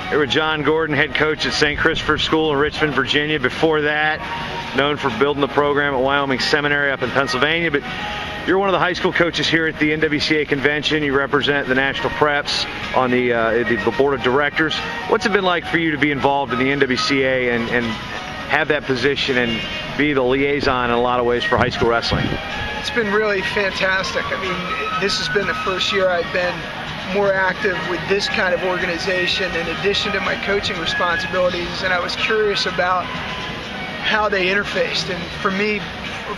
Here with John Gordon, head coach at St. Christopher's School in Richmond, Virginia. Before that, known for building the program at Wyoming Seminary up in Pennsylvania. But you're one of the high school coaches here at the NWCA Convention. You represent the national preps on the board of directors. What's it been like for you to be involved in the NWCA and have that position and be the liaison in a lot of ways for high school wrestling? It's been really fantastic. I mean, this has been the first year I've been more active with this kind of organization in addition to my coaching responsibilities, and I was curious about how they interfaced. And for me,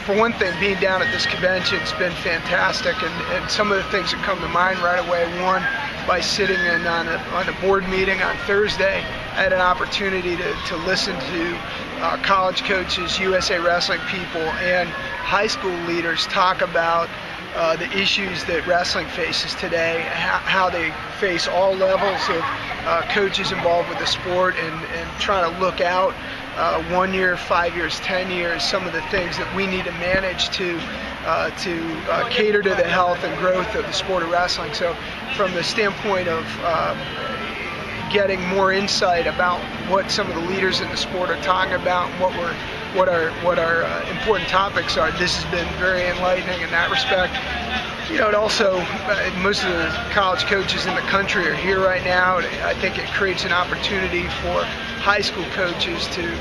for one thing, being down at this convention has been fantastic, and some of the things that come to mind right away. One, by sitting in on a board meeting on Thursday, I had an opportunity to listen to college coaches, USA Wrestling people, and high school leaders talk about the issues that wrestling faces today, how they face all levels of coaches involved with the sport, and trying to look out 1 year, 5 years, 10 years, some of the things that we need to manage to cater to the health and growth of the sport of wrestling. So from the standpoint of getting more insight about what some of the leaders in the sport are talking about, and what our important topics are, this has been very enlightening in that respect. You know, it also, most of the college coaches in the country are here right now. I think it creates an opportunity for high school coaches to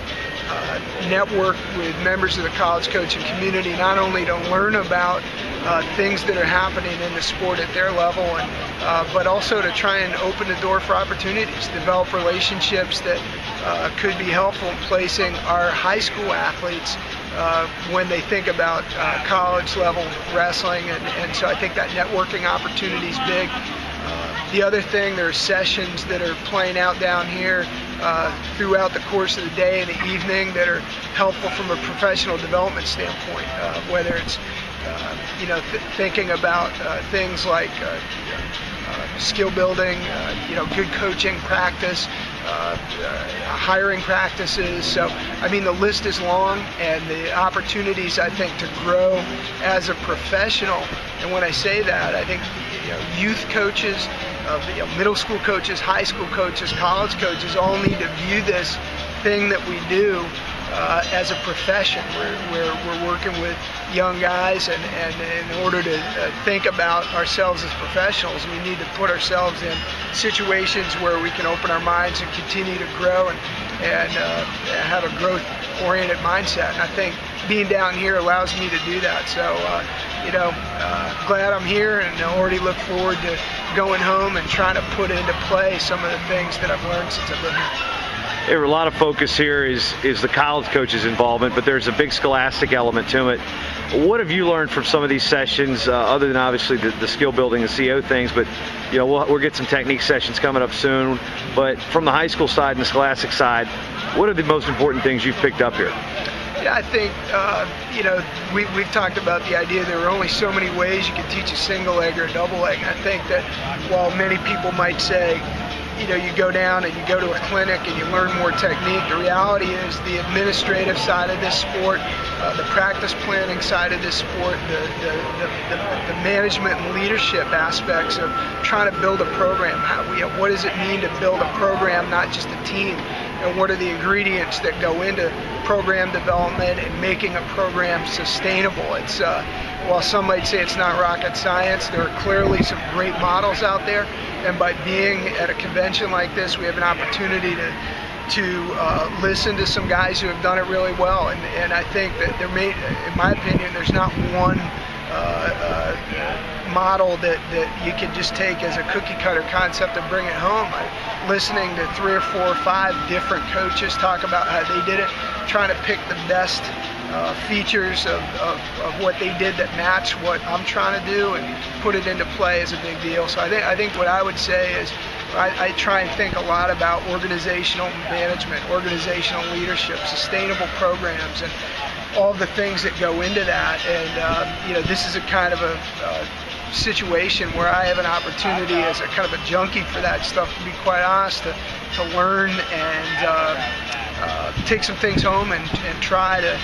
network with members of the college coaching community, not only to learn about things that are happening in the sport at their level, but also to try and open the door for opportunities, develop relationships that could be helpful in placing our high school athletes when they think about college level wrestling, and so I think that networking opportunity is big. The other thing, there are sessions that are playing out down here throughout the course of the day and the evening that are helpful from a professional development standpoint, whether it's thinking about things like skill building, good coaching practice, hiring practices. So, I mean, the list is long, and the opportunities, I think, to grow as a professional. And when I say that, I think youth coaches, middle school coaches, high school coaches, college coaches all need to view this thing that we do as a profession. We're working with young guys, and in order to think about ourselves as professionals, we need to put ourselves in situations where we can open our minds and continue to grow and have a growth-oriented mindset. And I think being down here allows me to do that. So, glad I'm here, and I already look forward to going home and trying to put into play some of the things that I've learned since I've been here. A lot of focus here is the college coaches' involvement, but there's a big scholastic element to it. What have you learned from some of these sessions, other than obviously the skill building and CO things? But we'll get some technique sessions coming up soon. But from the high school side and the scholastic side, what are the most important things you've picked up here? Yeah, I think, we've talked about the idea there are only so many ways you can teach a single leg or a double leg. And I think that while many people might say, you go down and you go to a clinic and you learn more technique, the reality is the administrative side of this sport, the practice planning side of this sport, the management and leadership aspects of trying to build a program. What does it mean to build a program, not just a team? And what are the ingredients that go into program development and making a program sustainable? It's while some might say it's not rocket science, there are clearly some great models out there, and by being at a convention like this, we have an opportunity to listen to some guys who have done it really well. And I think that in my opinion, there's not one model that you can just take as a cookie cutter concept and bring it home. Listening to 3 or 4 or 5 different coaches talk about how they did it, trying to pick the best features of what they did that match what I'm trying to do and put it into play is a big deal. So I think what I would say is I try and think a lot about organizational management, organizational leadership, sustainable programs, and all the things that go into that. And this is a kind of a situation where I have an opportunity as a kind of a junkie for that stuff, to be quite honest, to learn and take some things home and try to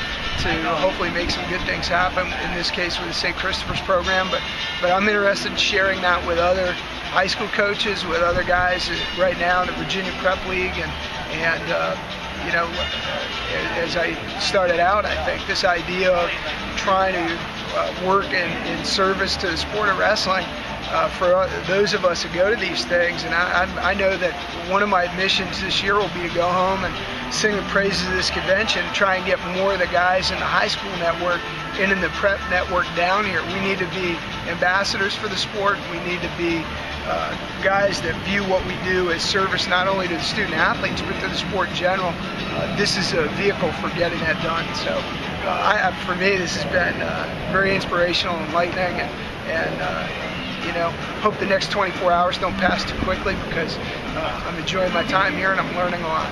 hopefully make some good things happen, in this case with the St. Christopher's program. But I'm interested in sharing that with other high school coaches, with other guys right now in the Virginia Prep League, and you know, as I started out, I think this idea of trying to work in service to the sport of wrestling for those of us who go to these things, and I know that one of my missions this year will be to go home and sing the praises of this convention, try and get more of the guys in the high school network and in the prep network down here. We need to be ambassadors for the sport. We need to be guys that view what we do as service not only to the student athletes but to the sport in general. This is a vehicle for getting that done. So for me, this has been very inspirational and enlightening, and you know, hope the next 24 hours don't pass too quickly, because I'm enjoying my time here and I'm learning a lot.